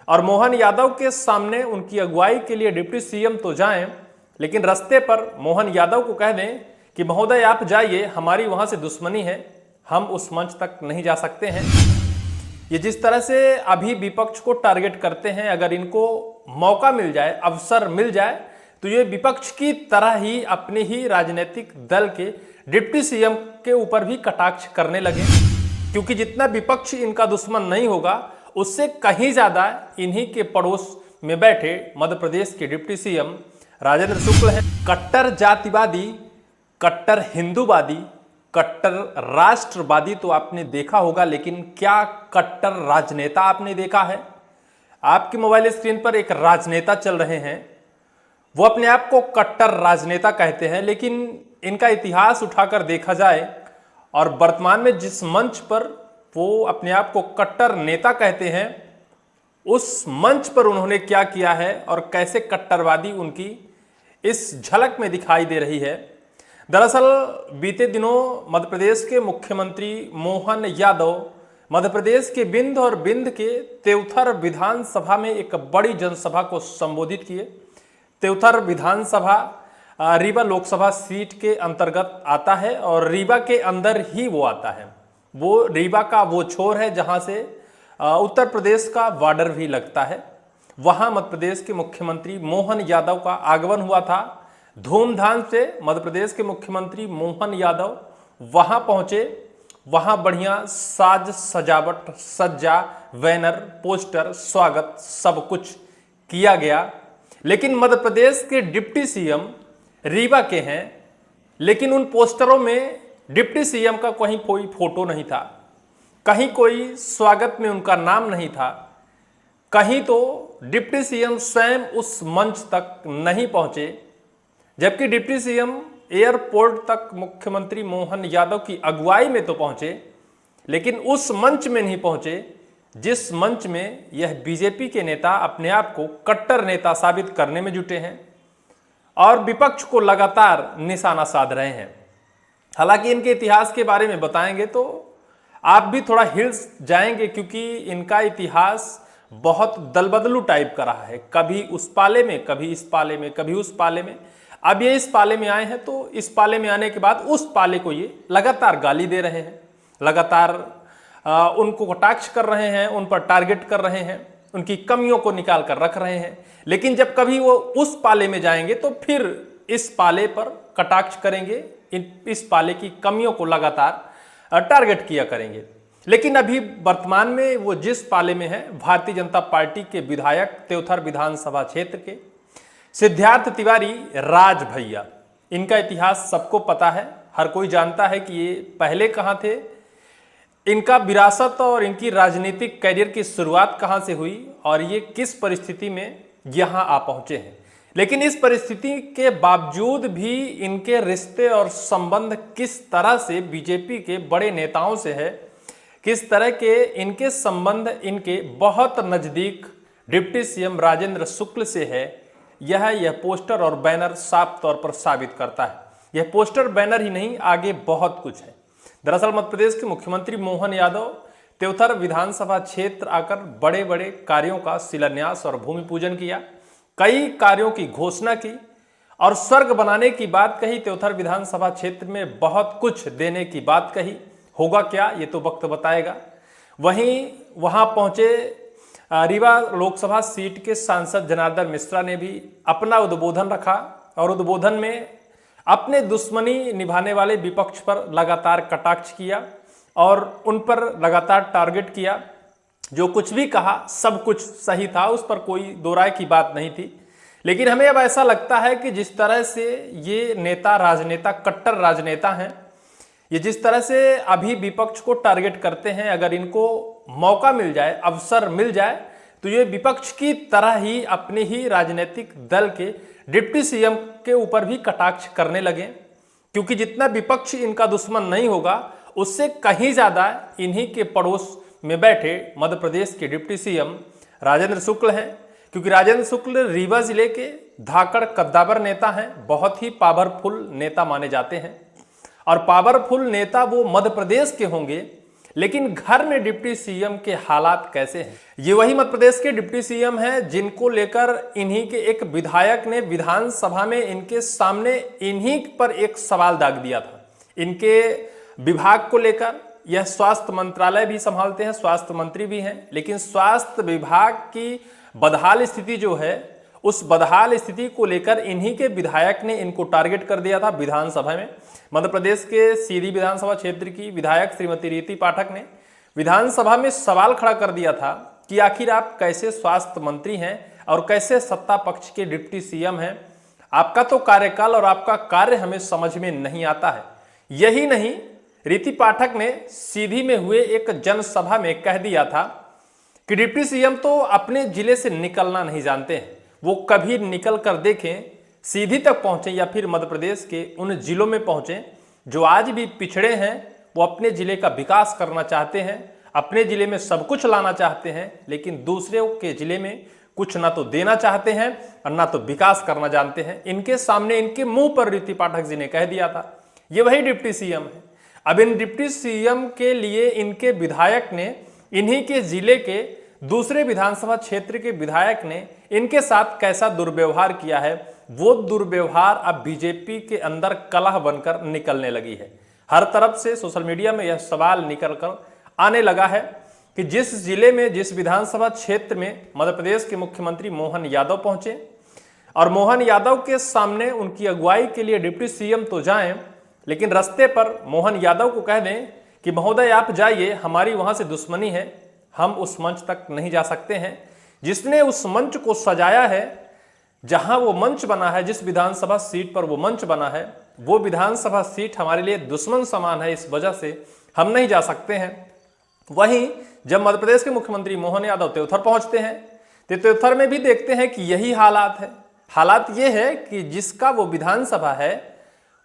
और मोहन यादव के सामने उनकी अगुवाई के लिए डिप्टी सीएम तो जाएं, लेकिन रास्ते पर मोहन यादव को कह दें कि महोदय आप जाइए, हमारी वहां से दुश्मनी है, हम उस मंच तक नहीं जा सकते हैं। ये जिस तरह से अभी विपक्ष को टारगेट करते हैं, अगर इनको मौका मिल जाए, अवसर मिल जाए, तो ये विपक्ष की तरह ही अपने ही राजनीतिक दल के डिप्टी सीएम के ऊपर भी कटाक्ष करने लगे, क्योंकि जितना विपक्ष इनका दुश्मन नहीं होगा, उससे कहीं ज्यादा इन्हीं के पड़ोस में बैठे मध्य प्रदेश के डिप्टी सीएम राजेंद्र शुक्ल हैं। कट्टर जातिवादी, कट्टर हिंदूवादी, कट्टर राष्ट्रवादी तो आपने देखा होगा, लेकिन क्या कट्टर राजनेता आपने देखा है? आपकी मोबाइल स्क्रीन पर एक राजनेता चल रहे हैं, वो अपने आप को कट्टर राजनेता कहते हैं, लेकिन इनका इतिहास उठाकर देखा जाए और वर्तमान में जिस मंच पर वो अपने आप को कट्टर नेता कहते हैं, उस मंच पर उन्होंने क्या किया है और कैसे कट्टरवादी उनकी इस झलक में दिखाई दे रही है। दरअसल बीते दिनों मध्य प्रदेश के मुख्यमंत्री मोहन यादव मध्य प्रदेश के बिंद और बिंद के तेउथर विधानसभा में एक बड़ी जनसभा को संबोधित किए। तेउथर विधानसभा रीवा लोकसभा सीट के अंतर्गत आता है और रीवा के अंदर ही वो आता है। वो रीवा का वो छोर है जहां से उत्तर प्रदेश का बॉर्डर भी लगता है। वहां मध्य प्रदेश के मुख्यमंत्री मोहन यादव का आगमन हुआ था। धूमधाम से मध्य प्रदेश के मुख्यमंत्री मोहन यादव वहां पहुंचे। वहां बढ़िया साज सजावट, सज्जा, बैनर, पोस्टर, स्वागत सब कुछ किया गया। लेकिन मध्य प्रदेश के डिप्टी सीएम रीवा के हैं, लेकिन उन पोस्टरों में डिप्टी सीएम का कहीं कोई फोटो नहीं था, कहीं कोई स्वागत में उनका नाम नहीं था, कहीं तो डिप्टी सीएम स्वयं उस मंच तक नहीं पहुंचे। जबकि डिप्टी सीएम एयरपोर्ट तक मुख्यमंत्री मोहन यादव की अगुवाई में तो पहुंचे, लेकिन उस मंच में नहीं पहुंचे जिस मंच में यह बीजेपी के नेता अपने आप को कट्टर नेता साबित करने में जुटे हैं और विपक्ष को लगातार निशाना साध रहे हैं। हालांकि इनके इतिहास के बारे में बताएंगे तो आप भी थोड़ा हिल्स जाएंगे, क्योंकि इनका इतिहास बहुत दलबदलू टाइप का रहा है। कभी उस पाले में, कभी इस पाले में, कभी उस पाले में। अब ये इस पाले में आए हैं तो इस पाले में आने के बाद उस पाले को ये लगातार गाली दे रहे हैं, लगातार उनको कटाक्ष कर रहे हैं, उन पर टारगेट कर रहे हैं, उनकी कमियों को निकाल कर रख रहे हैं। लेकिन जब कभी वो उस पाले में जाएंगे तो फिर इस पाले पर कटाक्ष करेंगे, इस पाले की कमियों को लगातार टारगेट किया करेंगे। लेकिन अभी वर्तमान में वो जिस पाले में है, भारतीय जनता पार्टी के विधायक तेउथर विधानसभा क्षेत्र के सिद्धार्थ तिवारी राज भैया, इनका इतिहास सबको पता है, हर कोई जानता है कि ये पहले कहाँ थे, इनका विरासत और इनकी राजनीतिक कैरियर की शुरुआत कहाँ से हुई और ये किस परिस्थिति में यहाँ आ पहुँचे हैं। लेकिन इस परिस्थिति के बावजूद भी इनके रिश्ते और संबंध किस तरह से बीजेपी के बड़े नेताओं से है, किस तरह के इनके संबंध इनके बहुत नज़दीक डिप्टी सीएम राजेंद्र शुक्ल से है, यह पोस्टर और बैनर साफ तौर पर साबित करता है। यह पोस्टर बैनर ही नहीं, आगे बहुत कुछ है। दरअसल मध्य प्रदेश के मुख्यमंत्री मोहन यादव तेउथर विधानसभा क्षेत्र आकर बड़े बड़े कार्यों का शिलान्यास और भूमि पूजन किया, कई कार्यों की घोषणा की और स्वर्ग बनाने की बात कही। तेउथर विधानसभा क्षेत्र में बहुत कुछ देने की बात कही। होगा क्या, ये तो वक्त बताएगा। वहीं वहां पहुंचे रीवा लोकसभा सीट के सांसद जनार्दन मिश्रा ने भी अपना उद्बोधन रखा और उद्बोधन में अपने दुश्मनी निभाने वाले विपक्ष पर लगातार कटाक्ष किया और उन पर लगातार टारगेट किया। जो कुछ भी कहा सब कुछ सही था, उस पर कोई दो राय की बात नहीं थी। लेकिन हमें अब ऐसा लगता है कि जिस तरह से ये नेता, राजनेता, कट्टर राजनेता हैं, ये जिस तरह से अभी विपक्ष को टारगेट करते हैं, अगर इनको मौका मिल जाए, अवसर मिल जाए, तो ये विपक्ष की तरह ही अपने ही राजनीतिक दल के डिप्टी सीएम के ऊपर भी कटाक्ष करने लगे, क्योंकि जितना विपक्ष इनका दुश्मन नहीं होगा, उससे कहीं ज्यादा इन्हीं के पड़ोस में बैठे मध्य प्रदेश के डिप्टी सीएम राजेंद्र शुक्ल हैं। क्योंकि राजेंद्र शुक्ल रीवा जिले के धाकड़ कद्दावर नेता हैं, बहुत ही पावरफुल नेता माने जाते हैं। और पावरफुल नेता वो मध्य प्रदेश के होंगे, लेकिन घर में डिप्टी सीएम के हालात कैसे हैं? ये वही मध्य प्रदेश के डिप्टी सीएम हैं जिनको लेकर इन्हीं के एक विधायक ने विधानसभा में इनके सामने इन्हीं पर एक सवाल दाग दिया था। इनके विभाग को लेकर, यह स्वास्थ्य मंत्रालय भी संभालते हैं, स्वास्थ्य मंत्री भी हैं, लेकिन स्वास्थ्य विभाग की बदहाल स्थिति जो है, उस बदहाल स्थिति को लेकर इन्हीं के विधायक ने इनको टारगेट कर दिया था विधानसभा में। मध्य प्रदेश के सीधी विधानसभा क्षेत्र की विधायक श्रीमती रीति पाठक ने विधानसभा में सवाल खड़ा कर दिया था कि आखिर आप कैसे स्वास्थ्य मंत्री हैं और कैसे सत्ता पक्ष के डिप्टी सीएम हैं? आपका तो कार्यकाल और आपका कार्य हमें समझ में नहीं आता है। यही नहीं, रीति पाठक ने सीधी में हुए एक जनसभा में कह दिया था कि डिप्टी सीएम तो अपने जिले से निकलना नहीं जानते हैं। वो कभी निकल कर देखें, सीधी तक पहुंचे या फिर मध्य प्रदेश के उन जिलों में पहुंचे जो आज भी पिछड़े हैं। वो अपने जिले का विकास करना चाहते हैं, अपने जिले में सब कुछ लाना चाहते हैं, लेकिन दूसरे के जिले में कुछ ना तो देना चाहते हैं और ना तो विकास करना जानते हैं। इनके सामने, इनके मुंह पर रीति पाठक जी ने कह दिया था। ये वही डिप्टी सीएम है। अब इन डिप्टी सीएम के लिए इनके विधायक ने, इन्हीं के जिले के दूसरे विधानसभा क्षेत्र के विधायक ने इनके साथ कैसा दुर्व्यवहार किया है, वो दुर्व्यवहार अब बीजेपी के अंदर कलह बनकर निकलने लगी है। हर तरफ से सोशल मीडिया में यह सवाल निकलकर आने लगा है कि जिस जिले में, जिस विधानसभा क्षेत्र में मध्य प्रदेश के मुख्यमंत्री मोहन यादव पहुंचे और मोहन यादव के सामने उनकी अगुवाई के लिए डिप्टी सीएम तो जाएं, लेकिन रास्ते पर मोहन यादव को कह दें कि महोदय आप जाइए, हमारी वहां से दुश्मनी है, हम उस मंच तक नहीं जा सकते हैं। जिसने उस मंच को सजाया है, जहां वो मंच बना है, जिस विधानसभा सीट पर वो मंच बना है, वो विधानसभा सीट हमारे लिए दुश्मन समान है, इस वजह से हम नहीं जा सकते हैं। वहीं जब मध्य प्रदेश के मुख्यमंत्री मोहन यादव देवथर पहुंचते हैं तो देवथर में भी देखते हैं कि यही हालात है। हालात ये है कि जिसका वो विधानसभा है,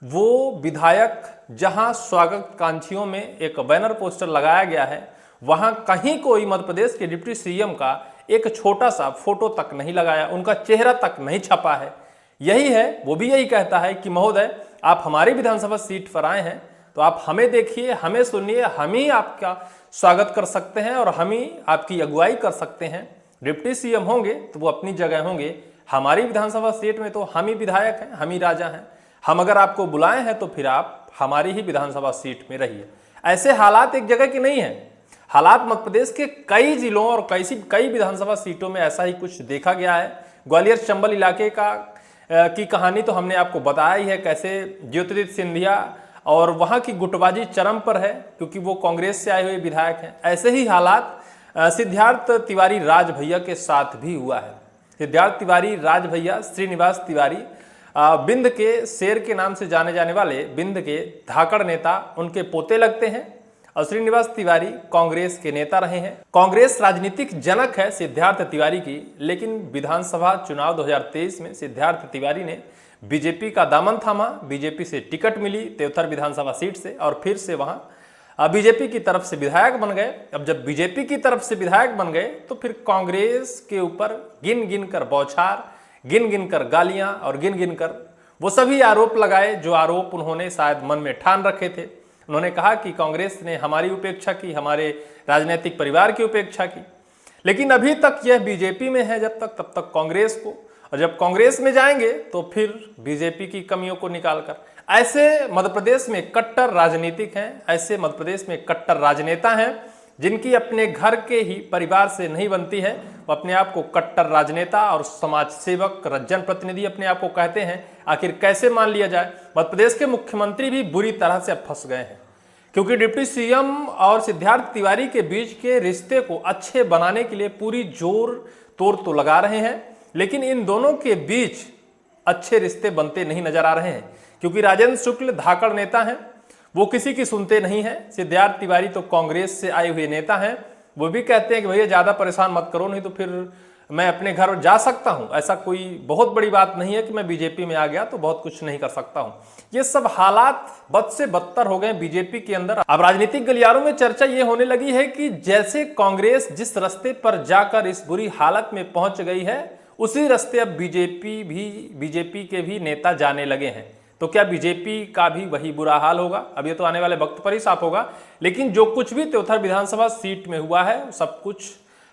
वो विधायक जहां स्वागत कांक्षियों में एक बैनर पोस्टर लगाया गया है, वहां कहीं कोई मध्य प्रदेश के डिप्टी सीएम का एक छोटा सा फोटो तक नहीं लगाया, उनका चेहरा तक नहीं छपा है। यही है, वो भी यही कहता है कि महोदय आप हमारी विधानसभा सीट पर आए हैं तो आप हमें देखिए, हमें सुनिए, हम ही आपका स्वागत कर सकते हैं और हम ही आपकी अगुवाई कर सकते हैं। डिप्टी सीएम होंगे तो वो अपनी जगह होंगे, हमारी विधानसभा सीट में तो हम ही विधायक हैं, हम ही राजा हैं। हम अगर आपको बुलाए हैं तो फिर आप हमारी ही विधानसभा सीट में रहिए। ऐसे हालात एक जगह के नहीं है। हालात मध्य प्रदेश के कई जिलों और कई विधानसभा सीटों में ऐसा ही कुछ देखा गया है। ग्वालियर चंबल इलाके की कहानी तो हमने आपको बताया ही है, कैसे ज्योतिरादित्य सिंधिया और वहां की गुटबाजी चरम पर है, क्योंकि वो कांग्रेस से आए हुए विधायक हैं। ऐसे ही हालात सिद्धार्थ तिवारी राज भैया के साथ भी हुआ है। सिद्धार्थ तिवारी राज भैया, श्रीनिवास तिवारी, बिंद के शेर के नाम से जाने जाने वाले बिंद के धाकड़ नेता उनके पोते लगते हैं और श्रीनिवास तिवारी कांग्रेस के नेता रहे हैं। कांग्रेस राजनीतिक जनक है सिद्धार्थ तिवारी की, लेकिन विधानसभा चुनाव 2023 में सिद्धार्थ तिवारी ने बीजेपी का दामन थामा, बीजेपी से टिकट मिली देवथर विधानसभा सीट से और फिर से वहां बीजेपी की तरफ से विधायक बन गए। अब जब बीजेपी की तरफ से विधायक बन गए तो फिर कांग्रेस के ऊपर गिन गिन कर बौछार, गिन गिन कर गालियां और गिन गिन कर वो सभी आरोप लगाए जो आरोप उन्होंने शायद मन में ठान रखे थे। उन्होंने कहा कि कांग्रेस ने हमारी उपेक्षा की, हमारे राजनीतिक परिवार की उपेक्षा की, लेकिन अभी तक यह बीजेपी में है जब तक, तब तक कांग्रेस को, और जब कांग्रेस में जाएंगे तो फिर बीजेपी की कमियों को निकालकर। ऐसे मध्य प्रदेश में कट्टर राजनीतिक हैं, ऐसे मध्य प्रदेश में कट्टर राजनेता हैं जिनकी अपने घर के ही परिवार से नहीं बनती है। वो अपने आप को कट्टर राजनेता और समाज सेवक, जनप्रतिनिधि अपने आप को कहते हैं। आखिर कैसे मान लिया जाए? मध्य प्रदेश के मुख्यमंत्री भी बुरी तरह से अब फंस गए हैं, क्योंकि डिप्टी सीएम और सिद्धार्थ तिवारी के बीच के रिश्ते को अच्छे बनाने के लिए पूरी जोर तोड़ तो लगा रहे हैं, लेकिन इन दोनों के बीच अच्छे रिश्ते बनते नहीं नजर आ रहे हैं, क्योंकि राजेंद्र शुक्ल धाकड़ नेता हैं, वो किसी की सुनते नहीं हैं। सिद्धार्थ तिवारी तो कांग्रेस से आए हुए नेता हैं, वो भी कहते हैं कि भैया ज्यादा परेशान मत करो, नहीं तो फिर मैं अपने घर जा सकता हूं। ऐसा कोई बहुत बड़ी बात नहीं है कि मैं बीजेपी में आ गया तो बहुत कुछ नहीं कर सकता हूं। ये सब हालात बद से बदतर हो गए बीजेपी के अंदर। अब राजनीतिक गलियारों में चर्चा ये होने लगी है कि जैसे कांग्रेस जिस रास्ते पर जाकर इस बुरी हालत में पहुंच गई है, उसी रास्ते अब बीजेपी के भी नेता जाने लगे हैं। तो क्या बीजेपी का भी वही बुरा हाल होगा? अब ये तो आने वाले वक्त पर ही साफ होगा। लेकिन जो कुछ भी त्योथर विधानसभा सीट में हुआ है सब कुछ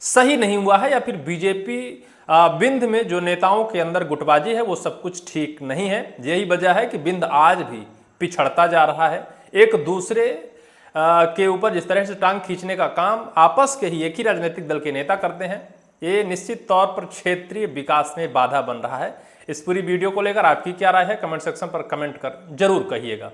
सही नहीं हुआ है, या फिर बीजेपी बिंद में जो नेताओं के अंदर गुटबाजी है वो सब कुछ ठीक नहीं है। यही वजह है कि बिंद आज भी पिछड़ता जा रहा है। एक दूसरे के ऊपर जिस तरह से टांग खींचने का काम आपस के ही एक ही राजनीतिक दल के नेता करते हैं, ये निश्चित तौर पर क्षेत्रीय विकास में बाधा बन रहा है। इस पूरी वीडियो को लेकर आपकी क्या राय है, कमेंट सेक्शन पर कमेंट कर जरूर कहिएगा।